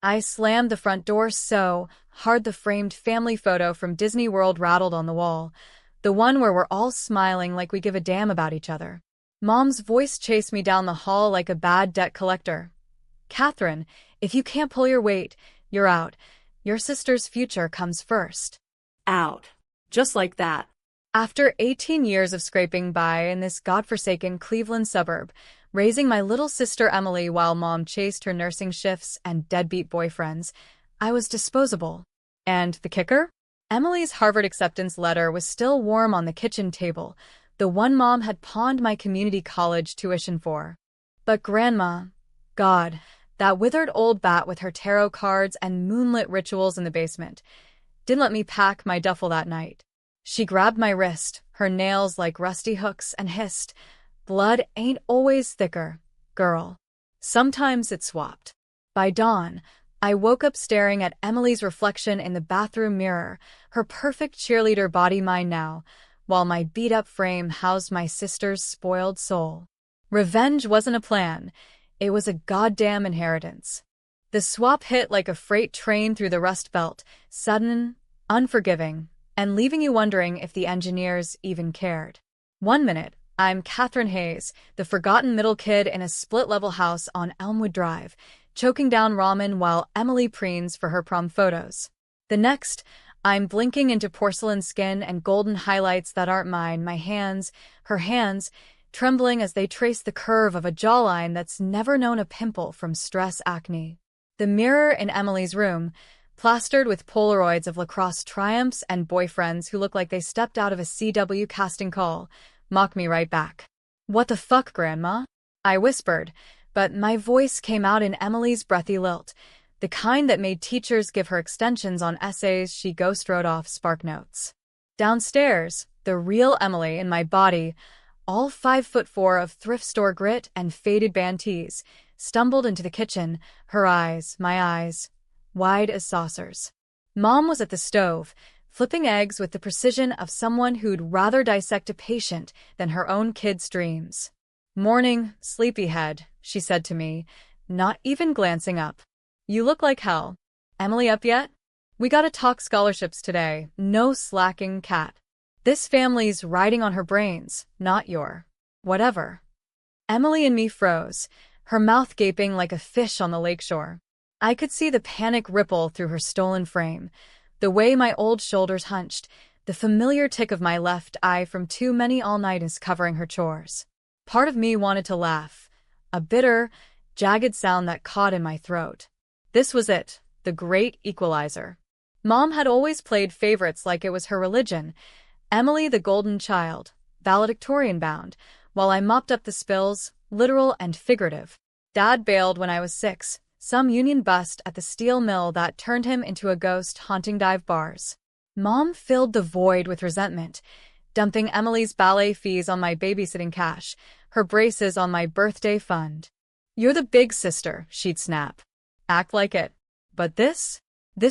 I slammed the front door so hard the framed family photo from Disney World rattled on the wall, the one where we're all smiling like we give a damn about each other. Mom's voice chased me down the hall like a bad debt collector. "Catherine, if you can't pull your weight, you're out. Your sister's future comes first." Out. Just like that. After 18 years of scraping by in this godforsaken Cleveland suburb, raising my little sister Emily while Mom chased her nursing shifts and deadbeat boyfriends, I was disposable. And the kicker? Emily's Harvard acceptance letter was still warm on the kitchen table, the one Mom had pawned my community college tuition for. But Grandma, God, that withered old bat with her tarot cards and moonlit rituals in the basement, didn't let me pack my duffel that night. She grabbed my wrist, her nails like rusty hooks, and hissed, "Blood ain't always thicker, girl. Sometimes it's swapped." By dawn, I woke up staring at Emily's reflection in the bathroom mirror, her perfect cheerleader body mine now, while my beat-up frame housed my sister's spoiled soul. Revenge wasn't a plan. It was a goddamn inheritance. The swap hit like a freight train through the Rust Belt, sudden, unforgiving, and leaving you wondering if the engineers even cared. One minute, I'm Catherine Hayes, the forgotten middle kid in a split-level house on Elmwood Drive, choking down ramen while Emily preens for her prom photos. The next, I'm blinking into porcelain skin and golden highlights that aren't mine, her hands, trembling as they trace the curve of a jawline that's never known a pimple from stress acne. The mirror in Emily's room, plastered with Polaroids of lacrosse triumphs and boyfriends who look like they stepped out of a CW casting call, mock me right back. "What the fuck, Grandma?" I whispered, but my voice came out in Emily's breathy lilt, the kind that made teachers give her extensions on essays she ghost wrote off Spark Notes. Downstairs, the real Emily in my body, all 5'4" of thrift store grit and faded band tees, stumbled into the kitchen, my eyes, wide as saucers. Mom was at the stove, flipping eggs with the precision of someone who'd rather dissect a patient than her own kid's dreams. "Morning, sleepyhead," she said to me, not even glancing up. "You look like hell. Emily up yet? We gotta talk scholarships today, no slacking, cat. This family's riding on her brains, not your whatever." Emily and me froze, her mouth gaping like a fish on the lakeshore. I could see the panic ripple through her stolen frame, the way my old shoulders hunched, the familiar tick of my left eye from too many all-nighters covering her chores. Part of me wanted to laugh, a bitter, jagged sound that caught in my throat. This was it, the great equalizer. Mom had always played favorites like it was her religion, Emily the golden child, valedictorian bound, while I mopped up the spills, literal and figurative. Dad bailed when I was 6, some union bust at the steel mill that turned him into a ghost haunting dive bars. Mom filled the void with resentment, dumping Emily's ballet fees on my babysitting cash, her braces on my birthday fund. "You're the big sister," she'd snap. "Act like it." But this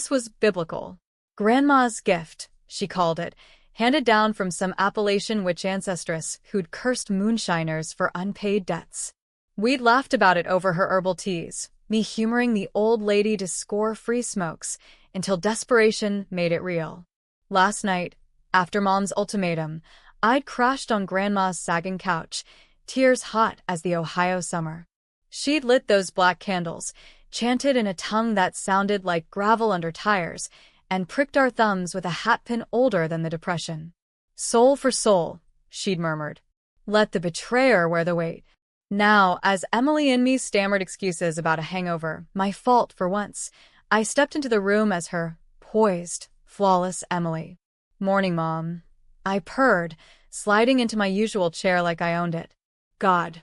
was biblical. Grandma's gift, she called it, handed down from some Appalachian witch ancestress who'd cursed moonshiners for unpaid debts. We'd laughed about it over her herbal teas, me humoring the old lady to score free smokes, until desperation made it real. Last night, after Mom's ultimatum, I'd crashed on Grandma's sagging couch, tears hot as the Ohio summer. She'd lit those black candles, chanted in a tongue that sounded like gravel under tires, and pricked our thumbs with a hatpin older than the Depression. "Soul for soul," she'd murmured. "Let the betrayer wear the weight." Now, as Emily and me stammered excuses about a hangover, my fault for once, I stepped into the room as her poised, flawless Emily. "Morning, Mom," I purred, sliding into my usual chair like I owned it. God,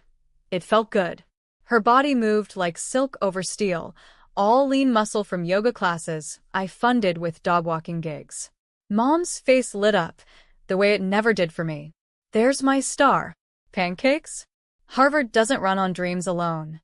it felt good. Her body moved like silk over steel, all lean muscle from yoga classes I funded with dog-walking gigs. Mom's face lit up, the way it never did for me. "There's my star. Pancakes? Harvard doesn't run on dreams alone."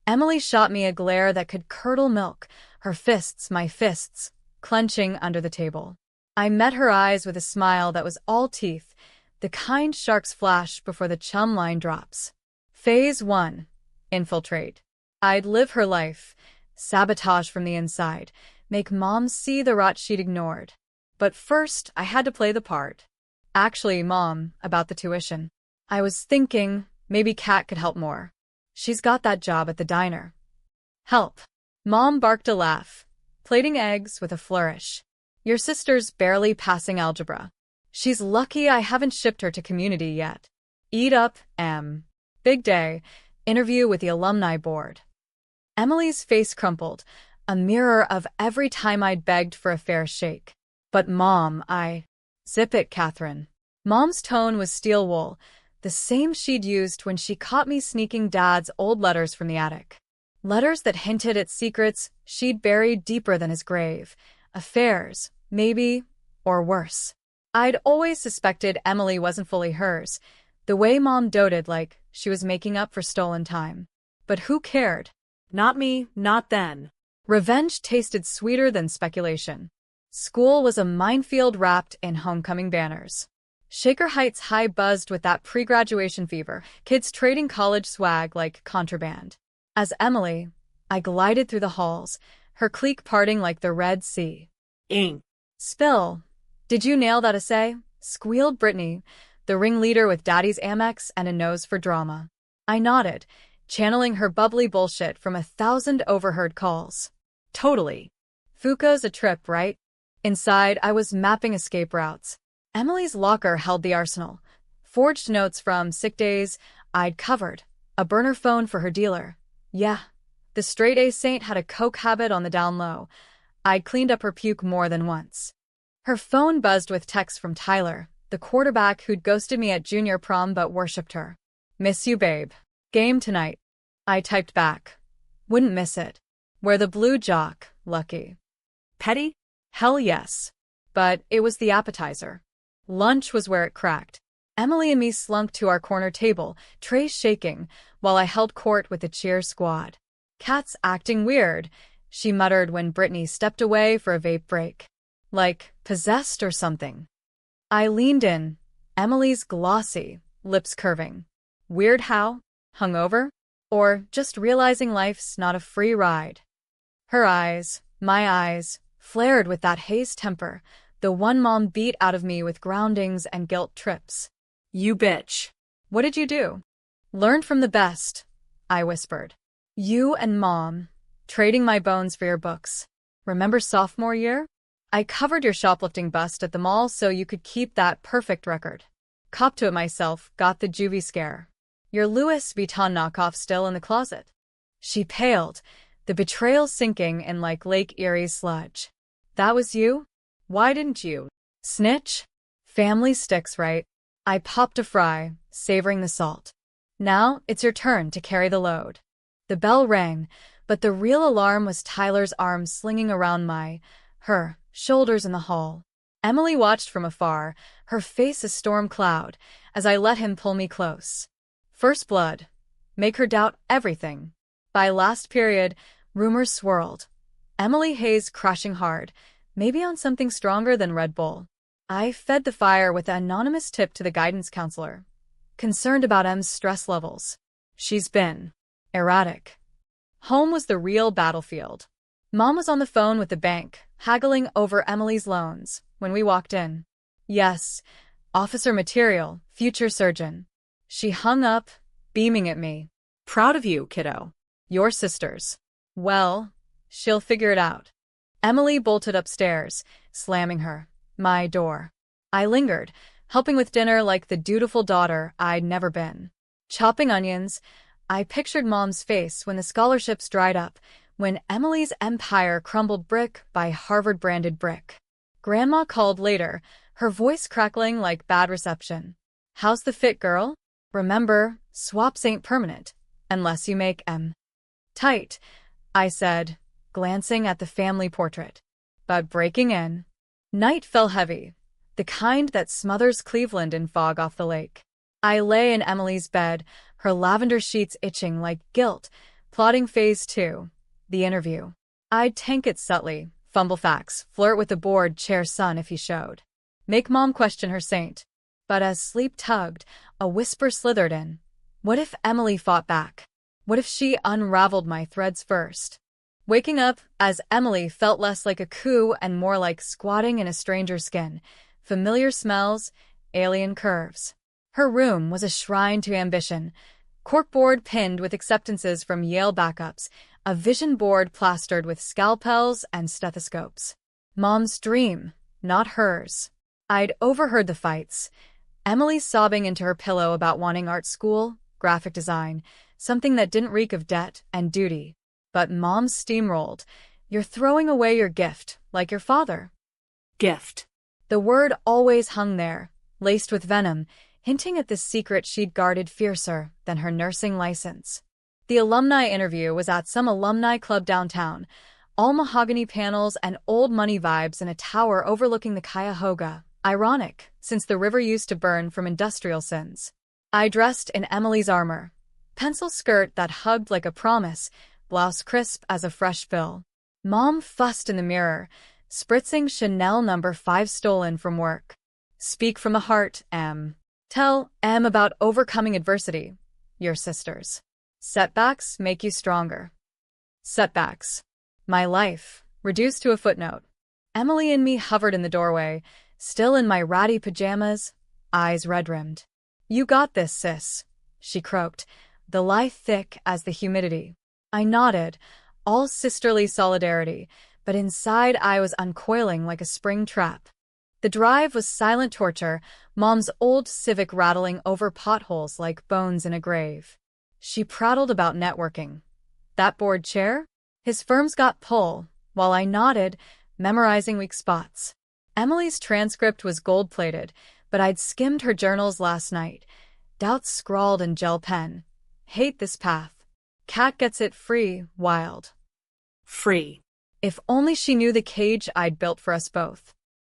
Emily shot me a glare that could curdle milk, her fists, my fists, clenching under the table. I met her eyes with a smile that was all teeth, the kind sharks flash before the chum line drops. Phase 1. Infiltrate. I'd live her life, sabotage from the inside, make Mom see the rot she'd ignored. But first, I had to play the part. Actually, Mom, about the tuition. I was thinking maybe Kat could help more. She's got that job at the diner. Help. Mom barked a laugh, plating eggs with a flourish. Your sister's barely passing algebra. She's lucky I haven't shipped her to community yet. Eat up, Em. Big day. Interview with the alumni board. Emily's face crumpled, a mirror of every time I'd begged for a fair shake. But Mom, Zip it, Catherine. Mom's tone was steel wool, the same she'd used when she caught me sneaking Dad's old letters from the attic. Letters that hinted at secrets she'd buried deeper than his grave. Affairs, maybe, or worse. I'd always suspected Emily wasn't fully hers, the way Mom doted like she was making up for stolen time. But who cared? Not me, not then. Revenge tasted sweeter than speculation. School was a minefield wrapped in homecoming banners. Shaker Heights High buzzed with that pre-graduation fever, kids trading college swag like contraband. As Emily, I glided through the halls, her clique parting like the Red Sea. Spill. Did you nail that essay? Squealed Brittany, the ringleader with Daddy's Amex and a nose for drama. I nodded, channeling her bubbly bullshit from 1,000 overheard calls. Totally. Fuka's a trip, right? Inside, I was mapping escape routes. Emily's locker held the arsenal. Forged notes from sick days I'd covered. A burner phone for her dealer. Yeah, the straight-A saint had a coke habit on the down low. I'd cleaned up her puke more than once. Her phone buzzed with texts from Tyler, the quarterback who'd ghosted me at junior prom but worshipped her. Miss you, babe. Game tonight. I typed back. Wouldn't miss it. Wear the blue jock, lucky. Petty? Hell yes. But it was the appetizer. Lunch was where it cracked. Emily and me slumped to our corner table, trays shaking, while I held court with the cheer squad. Kat's acting weird, she muttered when Brittany stepped away for a vape break. Like, possessed or something. I leaned in, Emily's glossy, lips curving. Weird how? Hungover? Or just realizing life's not a free ride? Her eyes, my eyes, flared with that haze temper, the one Mom beat out of me with groundings and guilt trips. You bitch. What did you do? Learned from the best, I whispered. You and Mom, trading my bones for your books. Remember sophomore year? I covered your shoplifting bust at the mall so you could keep that perfect record. Copped to it myself, got the juvie scare. Your Louis Vuitton knockoff still in the closet. She paled, the betrayal sinking in like Lake Erie's sludge. That was you? Why didn't you? Snitch? Family sticks, right? I popped a fry, savoring the salt. Now it's your turn to carry the load. The bell rang, but the real alarm was Tyler's arms slinging around her shoulders in the hall. Emily watched from afar, her face a storm cloud, as I let him pull me close. First blood. Make her doubt everything. By last period, rumors swirled. Emily Hayes crashing hard, maybe on something stronger than Red Bull. I fed the fire with an anonymous tip to the guidance counselor. Concerned about Em's stress levels. She's been erratic. Home was the real battlefield. Mom was on the phone with the bank, haggling over Emily's loans, when we walked in. Yes, officer material, future surgeon. She hung up, beaming at me. Proud of you, kiddo. Your sisters. Well, she'll figure it out. Emily bolted upstairs, slamming my door. I lingered, helping with dinner like the dutiful daughter I'd never been. Chopping onions, I pictured Mom's face when the scholarships dried up, when Emily's empire crumbled brick by Harvard-branded brick. Grandma called later, her voice crackling like bad reception. How's the fit, girl? Remember, swaps ain't permanent, unless you make em tight, I said, glancing at the family portrait. But breaking in. Night fell heavy, the kind that smothers Cleveland in fog off the lake. I lay in Emily's bed, her lavender sheets itching like guilt, plotting phase 2, the interview. I'd tank it subtly, fumble facts, flirt with the board chair's son if he showed. Make Mom question her saint. But as sleep tugged, a whisper slithered in. What if Emily fought back? What if she unraveled my threads first? Waking up as Emily felt less like a coup and more like squatting in a stranger's skin. Familiar smells, alien curves. Her room was a shrine to ambition. Corkboard pinned with acceptances from Yale backups, a vision board plastered with scalpels and stethoscopes. Mom's dream, not hers. I'd overheard the fights. Emily sobbing into her pillow about wanting art school, graphic design, something that didn't reek of debt and duty. But Mom steamrolled. You're throwing away your gift, like your father. Gift. The word always hung there, laced with venom, hinting at the secret she'd guarded fiercer than her nursing license. The alumni interview was at some alumni club downtown, all mahogany panels and old money vibes in a tower overlooking the Cuyahoga. Ironic, since the river used to burn from industrial sins. I dressed in Emily's armor. Pencil skirt that hugged like a promise, blouse crisp as a fresh fill. Mom fussed in the mirror, spritzing Chanel No. 5 stolen from work. Speak from the heart, Em. Tell Em about overcoming adversity. Your sisters. Setbacks make you stronger. Setbacks. My life, reduced to a footnote. Emily and me hovered in the doorway, still in my ratty pajamas, eyes red-rimmed. You got this, sis, she croaked, the lie thick as the humidity. I nodded, all sisterly solidarity, but inside I was uncoiling like a spring trap. The drive was silent torture, Mom's old Civic rattling over potholes like bones in a grave. She prattled about networking. That board chair? His firm's got pull, while I nodded, memorizing weak spots. Emily's transcript was gold-plated, but I'd skimmed her journals last night. Doubts scrawled in gel pen. Hate this path. Cat gets it free, wild. Free. If only she knew the cage I'd built for us both.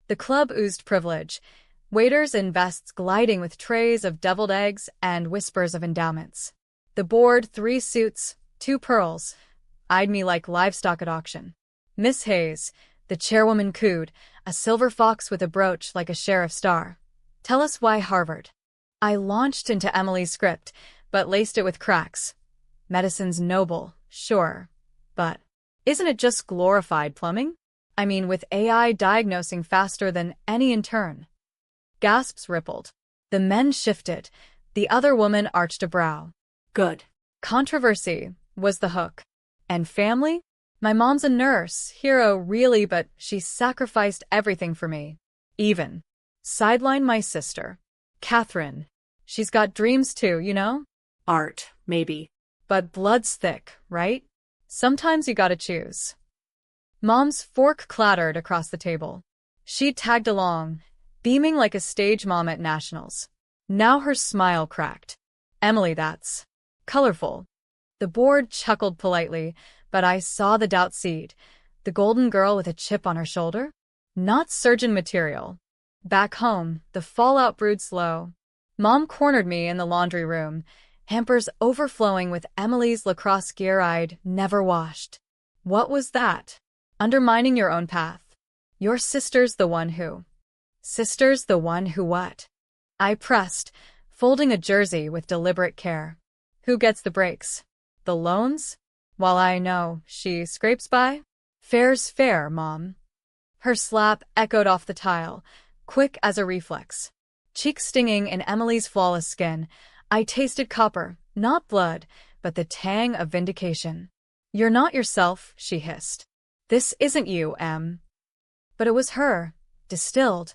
The club oozed privilege. Waiters in vests gliding with trays of deviled eggs and whispers of endowments. The board, 3 suits, 2 pearls. Eyed me like livestock at auction. Miss Hayes, the chairwoman cooed, a silver fox with a brooch like a sheriff's star. Tell us why Harvard. I launched into Emily's script, but laced it with cracks. Medicine's noble, sure. But isn't it just glorified plumbing? I mean, with AI diagnosing faster than any intern. Gasps rippled. The men shifted. The other woman arched a brow. Good. Controversy was the hook. And family? My mom's a nurse, hero really, but she sacrificed everything for me. Even. Sideline my sister. Catherine. She's got dreams too, you know? Art, maybe. But blood's thick, right? Sometimes you gotta choose. Mom's fork clattered across the table. She tagged along, beaming like a stage mom at nationals. Now her smile cracked. Emily, that's colorful. The board chuckled politely, but I saw the doubt seed. The golden girl with a chip on her shoulder? Not surgeon material. Back home, the fallout brewed slow. Mom cornered me in the laundry room, hampers overflowing with Emily's lacrosse gear I'd never washed. What was that? Undermining your own path. Your sister's the one who. Sister's the one who what? I pressed, folding a jersey with deliberate care. Who gets the breaks? The loans? While I know she scrapes by? Fair's fair, Mom. Her slap echoed off the tile, quick as a reflex. Cheek stinging in Emily's flawless skin, I tasted copper, not blood, but the tang of vindication. You're not yourself, she hissed. This isn't you, Em. But it was her, distilled,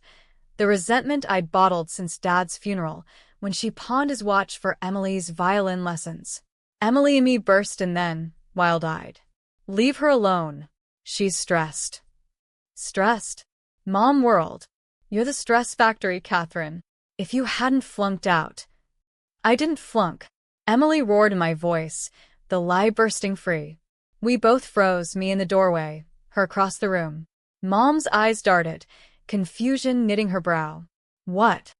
the resentment I'd bottled since Dad's funeral, when she pawned his watch for Emily's violin lessons. Emily and me burst and then, wild-eyed. Leave her alone. She's stressed. Stressed? Mom world. You're the stress factory, Catherine. If you hadn't flunked out. I didn't flunk. Emily roared in my voice, the lie bursting free. We both froze, me in the doorway, her across the room. Mom's eyes darted, confusion knitting her brow. What?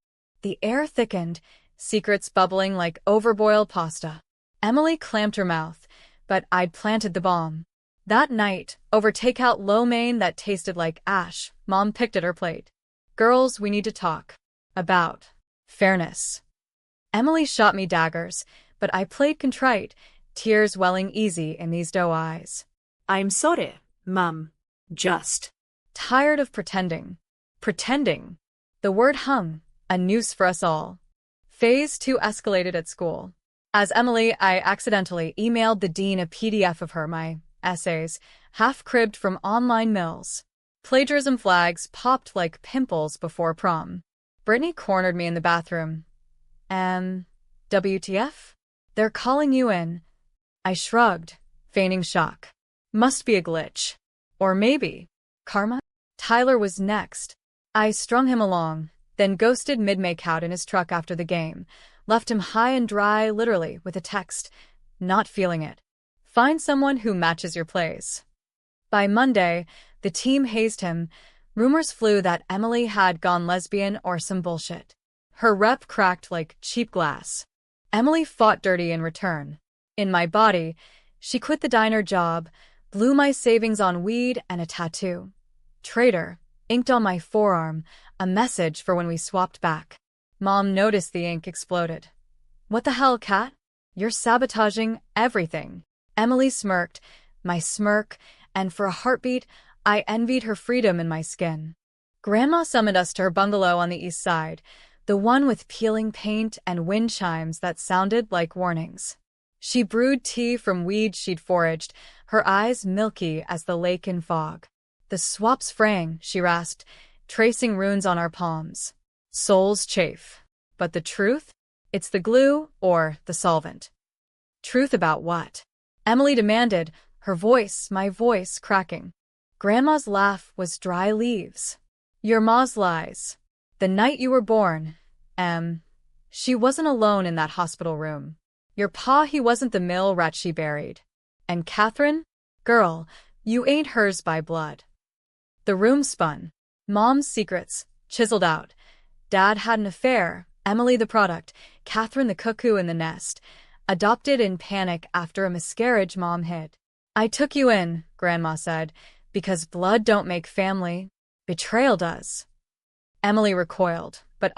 The air thickened, secrets bubbling like overboiled pasta. Emily clamped her mouth, but I'd planted the bomb. That night, over takeout lo mein that tasted like ash, Mom picked at her plate. Girls, we need to talk. About fairness. Emily shot me daggers, but I played contrite, tears welling easy in these doe eyes. I'm sorry, Mum. Just. Tired of pretending. Pretending. The word hung, a noose for us all. Phase 2 escalated at school. As Emily, I accidentally emailed the dean a PDF of my essays, half-cribbed from online mills. Plagiarism flags popped like pimples before prom. Brittany cornered me in the bathroom. WTF? They're calling you in. I shrugged, feigning shock. Must be a glitch. Or maybe karma? Tyler was next. I strung him along, then ghosted mid-makeout in his truck after the game, left him high and dry, literally, with a text, not feeling it. Find someone who matches your plays. By Monday, the team hazed him. Rumors flew that Emily had gone lesbian or some bullshit. Her rep cracked like cheap glass. Emily fought dirty in return. In my body, she quit the diner job, blew my savings on weed and a tattoo. Traitor, inked on my forearm, a message for when we swapped back. Mom noticed the ink exploded. What the hell, Kat? You're sabotaging everything. Emily smirked, my smirk, and for a heartbeat, I envied her freedom in my skin. Grandma summoned us to her bungalow on the east side, the one with peeling paint and wind chimes that sounded like warnings. She brewed tea from weeds she'd foraged, her eyes milky as the lake in fog. The swap's fraying, she rasped, tracing runes on our palms. Souls chafe. But the truth? It's the glue or the solvent. Truth about what? Emily demanded, her voice, my voice, cracking. Grandma's laugh was dry leaves. Your ma's lies. The night you were born, she wasn't alone in that hospital room. Your pa, he wasn't the mill rat she buried. And Catherine? Girl, you ain't hers by blood. The room spun. Mom's secrets, chiseled out. Dad had an affair, Emily the product, Catherine the cuckoo in the nest. Adopted in panic after a miscarriage Mom hid. I took you in, Grandma said, because blood don't make family. Betrayal does. Emily recoiled, but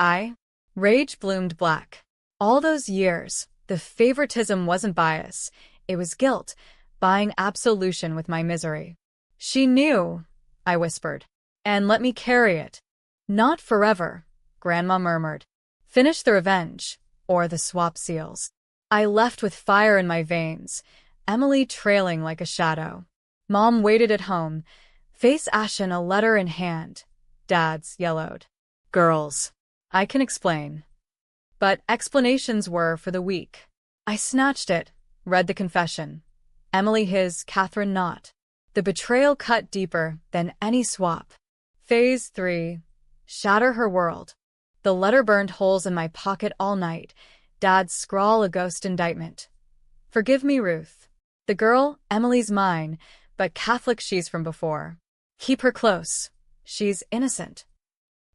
rage bloomed black. All those years, the favoritism wasn't bias. It was guilt, buying absolution with my misery. She knew, I whispered, and let me carry it. Not forever, Grandma murmured. Finish the revenge, or the swap seals. I left with fire in my veins, Emily trailing like a shadow. Mom waited at home, face ashen, a letter in hand. Dad's yellowed. Girls. I can explain. But explanations were for the weak. I snatched it, read the confession. Emily his, Catherine not. The betrayal cut deeper than any swap. Phase 3. Shatter her world. The letter burned holes in my pocket all night. Dad's scrawl a ghost indictment. Forgive me, Ruth. The girl, Emily's mine, but Catholic she's from before. Keep her close. She's innocent.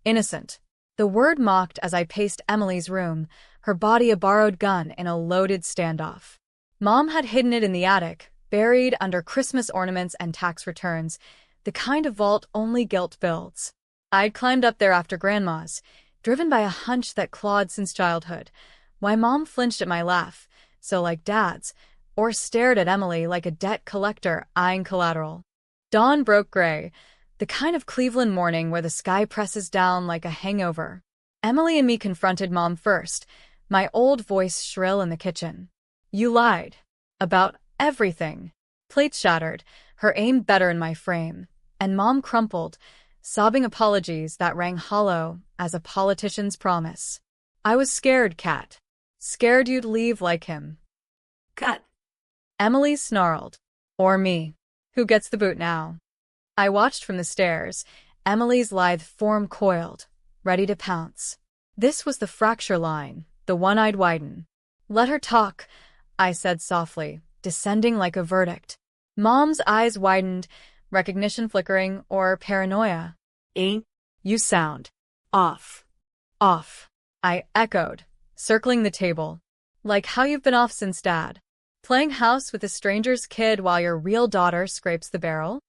Innocent. The word mocked as I paced Emily's room, her body a borrowed gun in a loaded standoff. Mom had hidden it in the attic, buried under Christmas ornaments and tax returns, the kind of vault only guilt builds. I'd climbed up there after Grandma's, driven by a hunch that clawed since childhood. Why Mom flinched at my laugh, so like Dad's, or stared at Emily like a debt collector eyeing collateral. Dawn broke gray, the kind of Cleveland morning where the sky presses down like a hangover. Emily and me confronted Mom first, my old voice shrill in the kitchen. You lied. About everything. Plates shattered, her aim better in my frame, and Mom crumpled, sobbing apologies that rang hollow as a politician's promise. I was scared, Kat. Scared you'd leave like him. Cut. Emily snarled. Or me. Who gets the boot now? I watched from the stairs, Emily's lithe form coiled, ready to pounce. This was the fracture line, the one I'd widen. Let her talk, I said softly, descending like a verdict. Mom's eyes widened, recognition flickering, or paranoia. Ain't you sound off. Off, I echoed, circling the table. Like how you've been off since Dad. Playing house with a stranger's kid while your real daughter scrapes the barrel?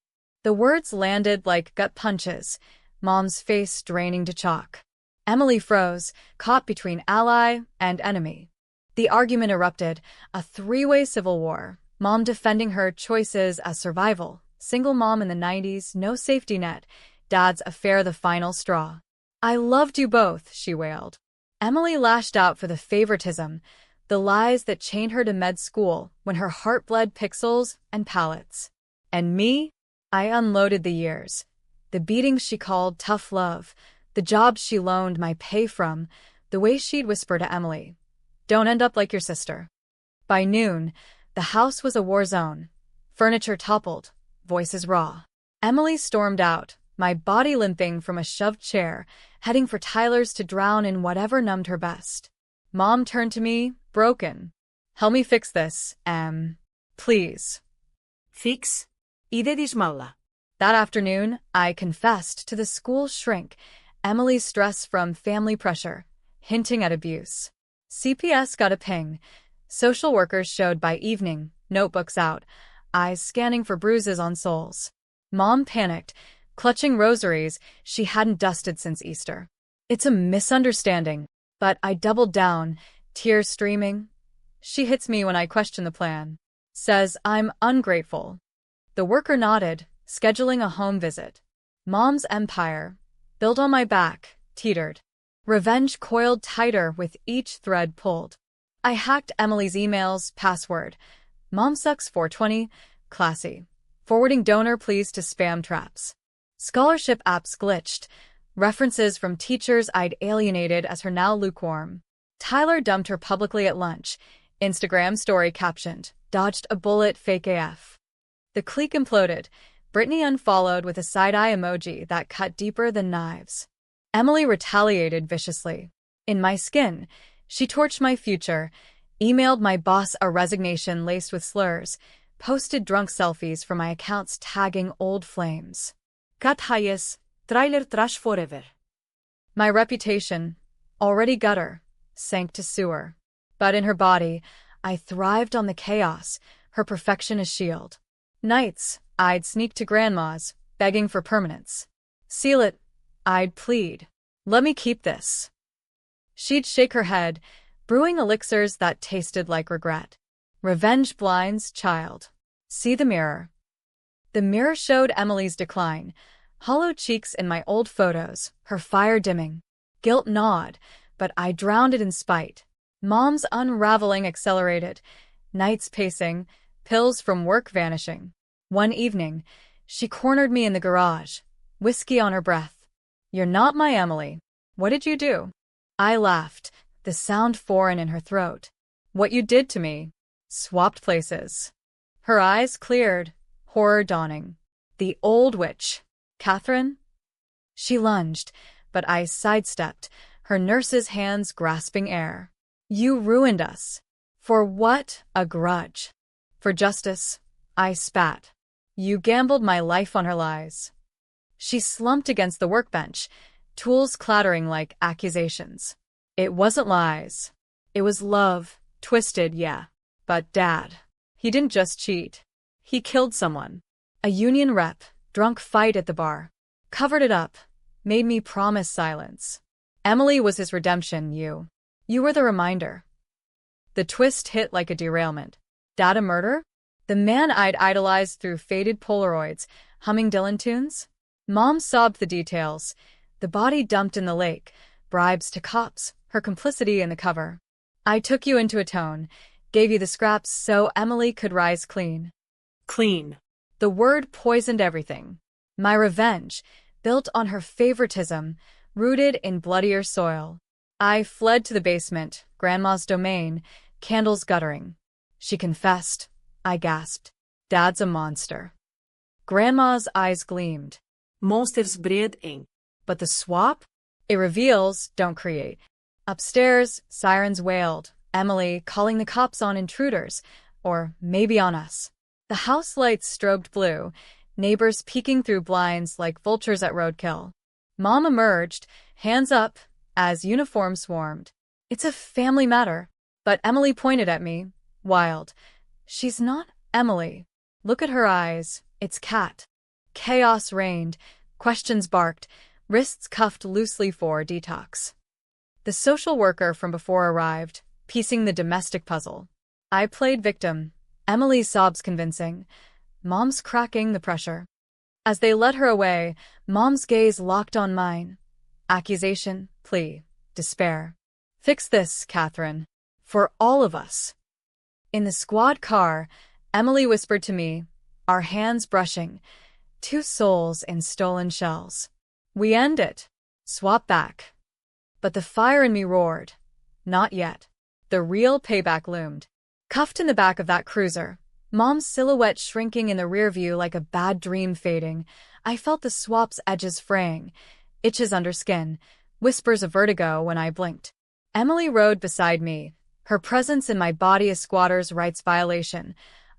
The words landed like gut punches, Mom's face draining to chalk. Emily froze, caught between ally and enemy. The argument erupted, a three-way civil war, Mom defending her choices as survival. Single mom in the 90s, no safety net. Dad's affair the final straw. I loved you both, she wailed. Emily lashed out for the favoritism, the lies that chained her to med school when her heart bled pixels and pallets. And me? I unloaded the years. The beatings she called tough love, the jobs she loaned my pay from, the way she'd whisper to Emily, "Don't end up like your sister." By noon, the house was a war zone. Furniture toppled, voices raw. Emily stormed out, my body limping from a shoved chair, heading for Tyler's to drown in whatever numbed her best. Mom turned to me, broken. "Help me fix this, please." Fix? Ide dismalla. That afternoon, I confessed to the school shrink, Emily's stress from family pressure, hinting at abuse. CPS got a ping. Social workers showed by evening, notebooks out, eyes scanning for bruises on soles. Mom panicked, clutching rosaries she hadn't dusted since Easter. "It's a misunderstanding," but I doubled down, tears streaming. She hits me when I question the plan. Says I'm ungrateful. The worker nodded, scheduling a home visit. Mom's empire, built on my back, teetered. Revenge coiled tighter with each thread pulled. I hacked Emily's emails, password. MomSucks420, classy. Forwarding donor pleas to spam traps. Scholarship apps glitched. References from teachers I'd alienated as her now lukewarm. Tyler dumped her publicly at lunch. Instagram story captioned, "Dodged a bullet, fake AF." The clique imploded. Brittany unfollowed with a side-eye emoji that cut deeper than knives. Emily retaliated viciously. In my skin, she torched my future, emailed my boss a resignation laced with slurs, posted drunk selfies from my accounts tagging old flames. Kat Hayes, trailer trash forever. My reputation, already gutter, sank to sewer. But in her body, I thrived on the chaos, her perfection a shield. Nights, I'd sneak to Grandma's, begging for permanence. "Seal it," I'd plead. "Let me keep this." She'd shake her head, brewing elixirs that tasted like regret. Revenge blinds, child. See the mirror. The mirror showed Emily's decline, hollow cheeks in my old photos, her fire dimming. Guilt gnawed, but I drowned it in spite. Mom's unraveling accelerated, nights pacing, pills from work vanishing. One evening, she cornered me in the garage, whiskey on her breath. "You're not my Emily. What did you do?" I laughed, the sound foreign in her throat. "What you did to me. Swapped places." Her eyes cleared, horror dawning. "The old witch. Catherine?" She lunged, but I sidestepped, her nurse's hands grasping air. "You ruined us." "For what? A grudge." "For justice," I spat. "You gambled my life on her lies." She slumped against the workbench, tools clattering like accusations. "It wasn't lies. It was love, twisted, yeah. But Dad, he didn't just cheat. He killed someone. A union rep, drunk fight at the bar. Covered it up, made me promise silence. Emily was his redemption, you. You were the reminder." The twist hit like a derailment. Dad a murder? The man I'd idolized through faded Polaroids, humming Dylan tunes? Mom sobbed the details. The body dumped in the lake, bribes to cops, her complicity in the cover. "I took you into a tone, gave you the scraps so Emily could rise clean." Clean. The word poisoned everything. My revenge, built on her favoritism, rooted in bloodier soil. I fled to the basement, Grandma's domain, candles guttering. She confessed. I gasped. "Dad's a monster." Grandma's eyes gleamed. Monsters breed eng. But the swap? It reveals, don't create. Upstairs, sirens wailed, Emily calling the cops on intruders, or maybe on us. The house lights strobed blue, neighbors peeking through blinds like vultures at roadkill. Mom emerged, hands up, as uniforms swarmed. "It's a family matter." But Emily pointed at me, wild. "She's not Emily. Look at her eyes. It's Kat." Chaos reigned, questions barked, wrists cuffed loosely for detox. The social worker from before arrived, piecing the domestic puzzle. I played victim. Emily's sobs convincing. Mom's cracking the pressure. As they led her away, Mom's gaze locked on mine. Accusation, plea, despair. Fix this, Catherine. For all of us. In the squad car, Emily whispered to me, our hands brushing. 2 souls in stolen shells. We end it. Swap back. But the fire in me roared. Not yet. The real payback loomed. Cuffed in the back of that cruiser, Mom's silhouette shrinking in the rear view like a bad dream fading, I felt the swap's edges fraying, itches under skin, whispers of vertigo when I blinked. Emily rode beside me, her presence in my body a squatter's rights violation,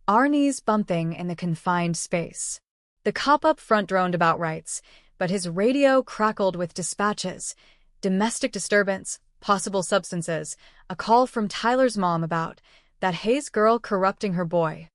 our knees bumping in the confined space. The cop up front droned about rights, but his radio crackled with dispatches. Domestic disturbance, possible substances, a call from Tyler's mom about that Hayes girl corrupting her boy.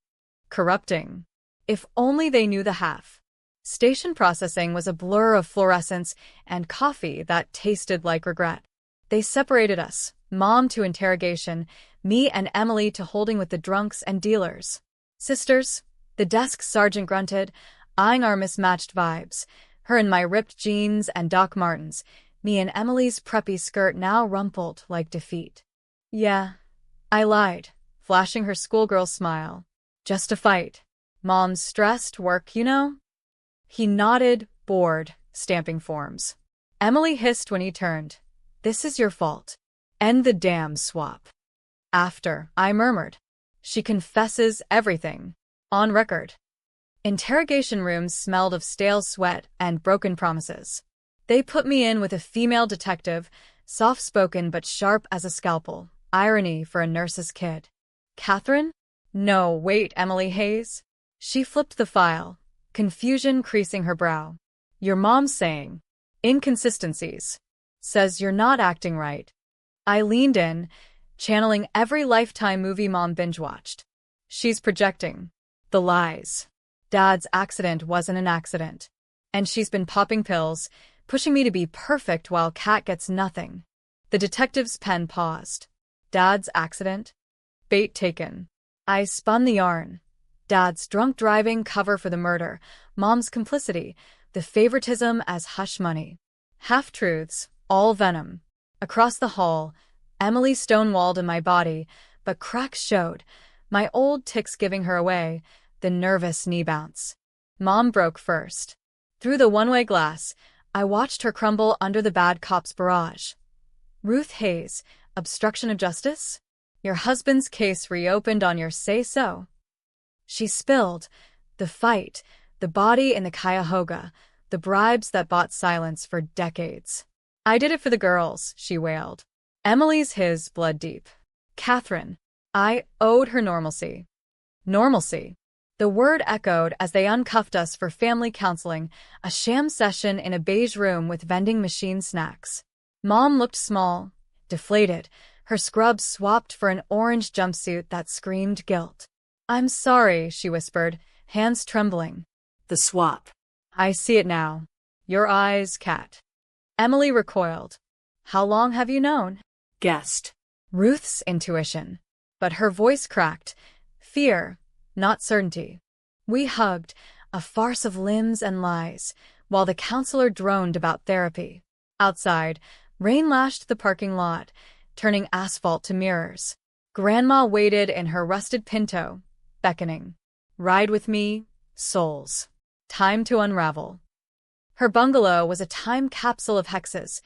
Corrupting. If only they knew the half. Station processing was a blur of fluorescence and coffee that tasted like regret. They separated us, Mom to interrogation, me and Emily to holding with the drunks and dealers. Sisters, the desk sergeant grunted, eyeing our mismatched vibes, her in my ripped jeans and Doc Martens, me in Emily's preppy skirt now rumpled like defeat. Yeah, I lied, flashing her schoolgirl smile. Just a fight. Mom's stressed work, you know? He nodded, bored, stamping forms. Emily hissed when he turned. This is your fault. End the damn swap. After, I murmured. She confesses everything. On record. Interrogation rooms smelled of stale sweat and broken promises. They put me in with a female detective, soft-spoken but sharp as a scalpel, irony for a nurse's kid. Catherine? No, wait, Emily Hayes. She flipped the file, confusion creasing her brow. Your mom's saying. Inconsistencies. Says you're not acting right. I leaned in, channeling every Lifetime movie Mom binge-watched. She's projecting. The lies. Dad's accident wasn't an accident. And she's been popping pills, pushing me to be perfect while Kat gets nothing. The detective's pen paused. Dad's accident? Bait taken. I spun the yarn. Dad's drunk driving cover for the murder, Mom's complicity, the favoritism as hush money. Half-truths, all venom. Across the hall, Emily stonewalled in my body, but cracks showed, my old tics giving her away, the nervous knee bounce. Mom broke first. Through the one-way glass, I watched her crumble under the bad cop's barrage. Ruth Hayes, obstruction of justice? Your husband's case reopened on your say-so. She spilled. The fight, the body in the Cuyahoga, the bribes that bought silence for decades. I did it for the girls, she wailed. Emily's his blood deep. Catherine. I owed her normalcy. Normalcy. The word echoed as they uncuffed us for family counseling, a sham session in a beige room with vending machine snacks. Mom looked small, deflated, her scrubs swapped for an orange jumpsuit that screamed guilt. I'm sorry, she whispered, hands trembling. The swap. I see it now. Your eyes, Kat. Emily recoiled. How long have you known? Guessed. Ruth's intuition. But her voice cracked. Fear, not certainty. We hugged, a farce of limbs and lies, while the counselor droned about therapy. Outside, rain lashed the parking lot, turning asphalt to mirrors. Grandma waited in her rusted Pinto, beckoning. Ride with me, souls. Time to unravel. Her bungalow was a time capsule of hexes,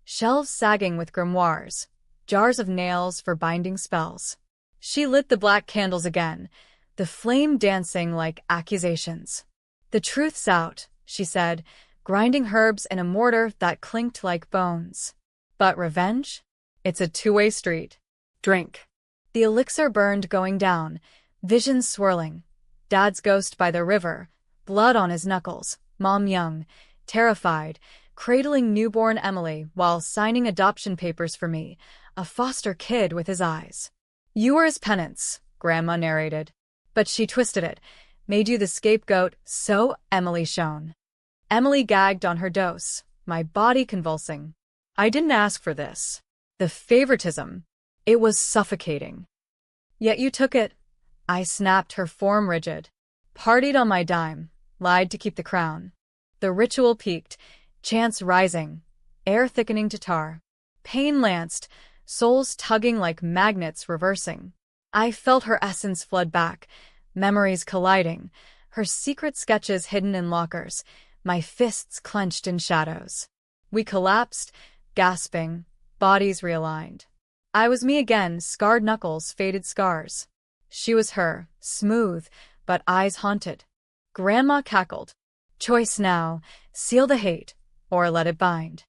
shelves sagging with grimoires, jars of nails for binding spells. She lit the black candles again, the flame dancing like accusations. The truth's out, she said, grinding herbs in a mortar that clinked like bones. But revenge? It's a two-way street. Drink. The elixir burned going down, visions swirling. Dad's ghost by the river, blood on his knuckles, Mom young, terrified, cradling newborn Emily while signing adoption papers for me, a foster kid with his eyes. You were his penance, Grandma narrated. But she twisted it, made you the scapegoat, so Emily shone. Emily gagged on her dose, my body convulsing. I didn't ask for this. The favoritism. It was suffocating. Yet you took it. I snapped, her form rigid. Partied on my dime, lied to keep the crown. The ritual peaked, chants rising, air thickening to tar. Pain lanced, souls tugging like magnets reversing. I felt her essence flood back, memories colliding, her secret sketches hidden in lockers, my fists clenched in shadows. We collapsed, gasping, bodies realigned. I was me again, scarred knuckles, faded scars. She was her, smooth, but eyes haunted. Grandma cackled. Choice now, seal the hate, or let it bind.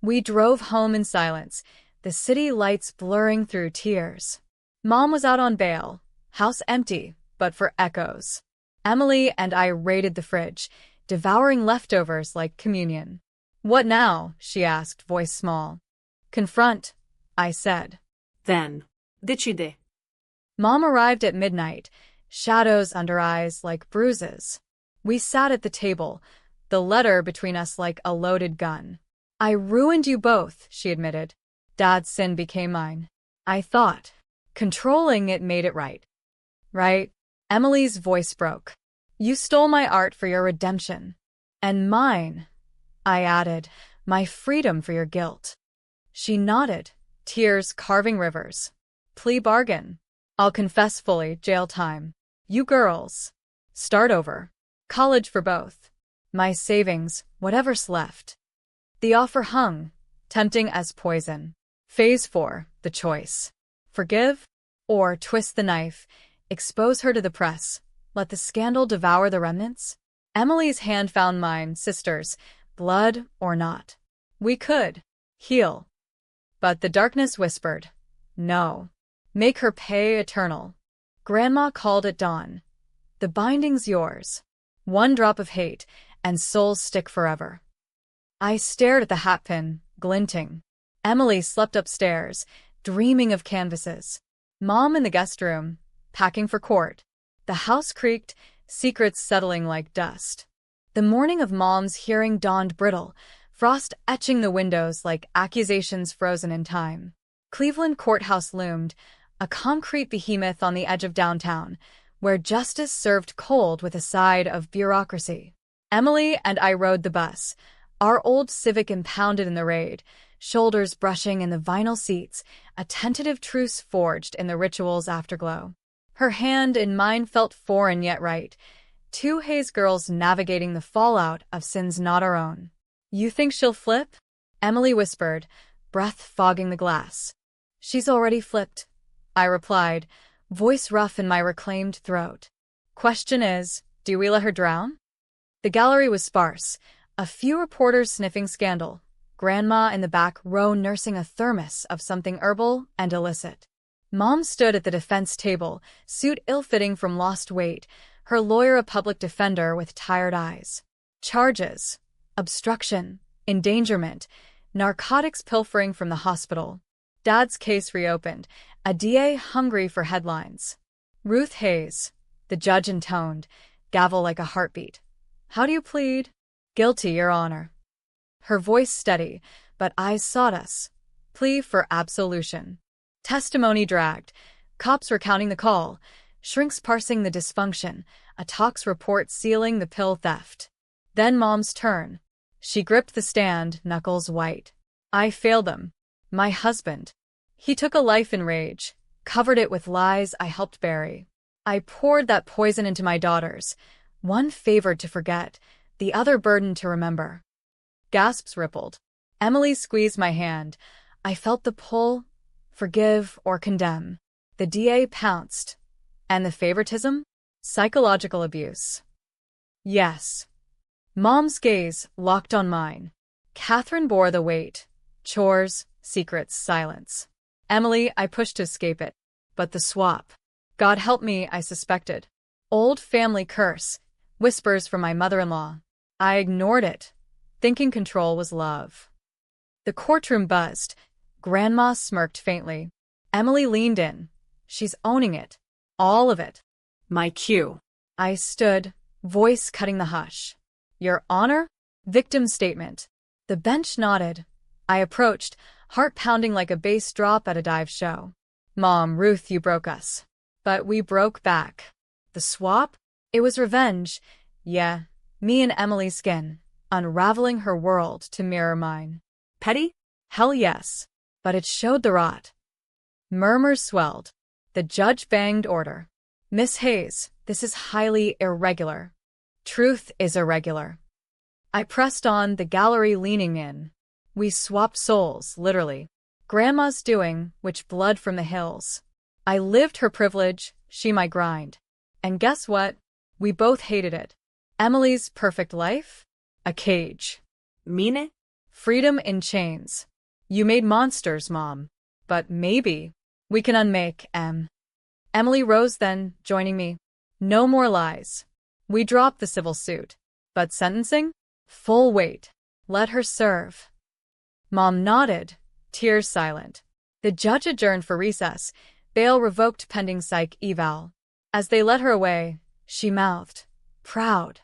We drove home in silence, the city lights blurring through tears. Mom was out on bail, house empty, but for echoes. Emily and I raided the fridge, devouring leftovers like communion. What now? She asked, voice small. Confront, I said. Then. Decide. Mom arrived at midnight, shadows under eyes like bruises. We sat at the table, the letter between us like a loaded gun. I ruined you both, she admitted. Dad's sin became mine. I thought. Controlling it made it right. Right? Emily's voice broke. You stole my art for your redemption. And mine, I added, my freedom for your guilt. She nodded, tears carving rivers. Plea bargain. I'll confess fully, jail time. You girls. Start over. College for both. My savings, whatever's left. The offer hung, tempting as poison. Phase 4, the choice. Forgive? Or twist the knife, expose her to the press, let the scandal devour the remnants? Emily's hand found mine, sisters, blood or not. We could heal. But the darkness whispered, no. Make her pay eternal. Grandma called at dawn. The binding's yours. One drop of hate, and souls stick forever. I stared at the hatpin, glinting. Emily slept upstairs, dreaming of canvases. Mom in the guest room, packing for court. The house creaked, secrets settling like dust. The morning of Mom's hearing dawned brittle, frost etching the windows like accusations frozen in time. Cleveland Courthouse loomed, a concrete behemoth on the edge of downtown, where justice served cold with a side of bureaucracy. Emily and I rode the bus, our old Civic impounded in the raid, shoulders brushing in the vinyl seats, a tentative truce forged in the ritual's afterglow. Her hand in mine felt foreign yet right, two Hayes girls navigating the fallout of sins not our own. You think she'll flip? Emily whispered, breath fogging the glass. She's already flipped, I replied, voice rough in my reclaimed throat. Question is, do we let her drown? The gallery was sparse, a few reporters sniffing scandal, Grandma in the back row nursing a thermos of something herbal and illicit. Mom stood at the defense table, suit ill-fitting from lost weight, her lawyer a public defender with tired eyes. Charges: obstruction, endangerment, narcotics pilfering from the hospital. Dad's case reopened, a DA hungry for headlines. Ruth Hayes, the judge intoned, gavel like a heartbeat. How do you plead? Guilty, Your Honor. Her voice steady, but eyes sought us. Plea for absolution. Testimony dragged. Cops recounting the call. Shrinks parsing the dysfunction. A tox report sealing the pill theft. Then Mom's turn. She gripped the stand, knuckles white. I failed them. My husband. He took a life in rage, covered it with lies I helped bury. I poured that poison into my daughters, one favored to forget, the other burdened to remember. Gasps rippled. Emily squeezed my hand. I felt the pull, forgive or condemn. The DA pounced. And the favoritism? Psychological abuse. Yes. Mom's gaze locked on mine. Catherine bore the weight. Chores, secrets, silence. Emily, I pushed to escape it. But the swap. God help me, I suspected. Old family curse. Whispers from my mother-in-law. I ignored it, thinking control was love. The courtroom buzzed. Grandma smirked faintly. Emily leaned in. She's owning it. All of it. My cue. I stood, voice cutting the hush. Your Honor? Victim statement. The bench nodded. I approached, heart pounding like a bass drop at a dive show. Mom, Ruth, you broke us. But we broke back. The swap? It was revenge. Yeah, me and Emily's skin, unraveling her world to mirror mine. Petty? Hell yes. But it showed the rot. Murmurs swelled. The judge banged order. Miss Hayes, this is highly irregular. Truth is irregular. I pressed on, the gallery leaning in. We swapped souls, literally. Grandma's doing, which blood from the hills. I lived her privilege, she my grind. And guess what? We both hated it. Emily's perfect life? A cage. Mine? Freedom in chains. You made monsters, Mom. But maybe we can unmake Em. Emily rose then, joining me. No more lies. We dropped the civil suit. But sentencing? Full weight. Let her serve. Mom nodded, tears silent. The judge adjourned for recess, bail revoked pending psych eval. As they led her away, she mouthed, proud.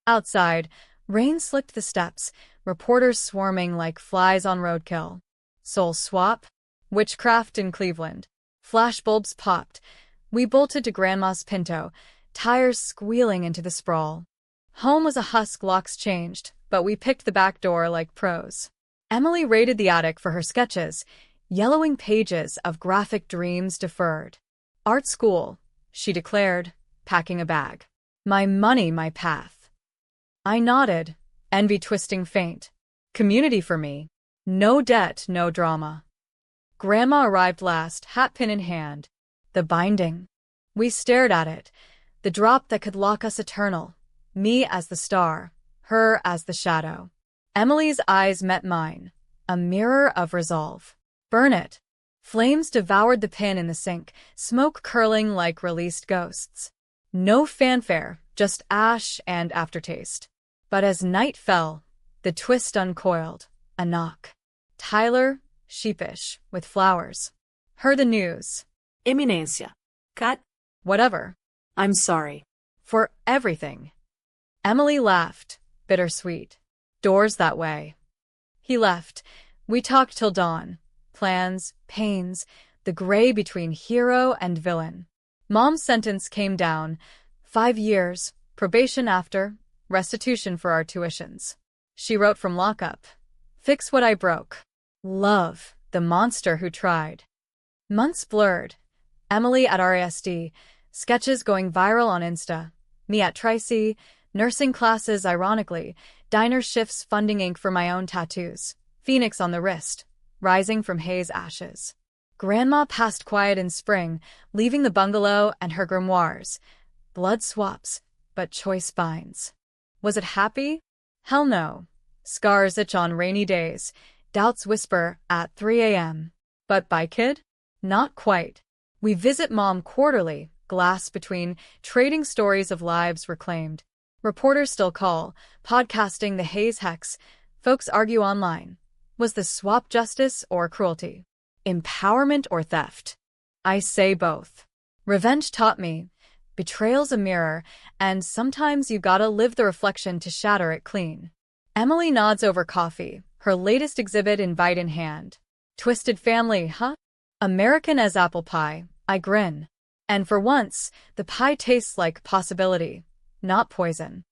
Outside, rain slicked the steps, reporters swarming like flies on roadkill. Soul swap? Witchcraft in Cleveland. Flashbulbs popped. We bolted to Grandma's Pinto, tires squealing into the sprawl. Home was a husk, locks changed, but we picked the back door like pros. Emily raided the attic for her sketches, yellowing pages of graphic dreams deferred. Art school, she declared, packing a bag. My money, my path. I nodded, envy twisting faint. Community for me. No debt, no drama. Grandma arrived last, hatpin in hand. The binding. We stared at it. The drop that could lock us eternal. Me as the star, her as the shadow. Emily's eyes met mine. A mirror of resolve. Burn it. Flames devoured the pin in the sink, smoke curling like released ghosts. No fanfare, just ash and aftertaste. But as night fell, the twist uncoiled. A knock. Tyler, sheepish, with flowers. Heard the news. Eminencia. Cut. Whatever. I'm sorry. For everything. Emily laughed, bittersweet. Doors that way. He left. We talked till dawn. Plans, pains, the gray between hero and villain. Mom's sentence came down. 5 years, probation after, restitution for our tuitions. She wrote from lockup. Fix what I broke. Love, the monster who tried. Months blurred. Emily at RASD, sketches going viral on Insta. Me at Tricy, nursing classes ironically, diner shifts funding ink for my own tattoos. Phoenix on the wrist, rising from Hayes' ashes. Grandma passed quiet in spring, leaving the bungalow and her grimoires. Blood swaps, but choice binds. Was it happy? Hell no. Scars itch on rainy days. Doubts whisper at 3 a.m. But by kid? Not quite. We visit Mom quarterly, glass between, trading stories of lives reclaimed. Reporters still call, podcasting the Hayes hex. Folks argue online. Was the swap justice or cruelty? Empowerment or theft? I say both. Revenge taught me. Betrayal's a mirror, and sometimes you gotta live the reflection to shatter it clean. Emily nods over coffee, her latest exhibit invite in hand. Twisted family, huh? American as apple pie, I grin. And for once, the pie tastes like possibility, not poison.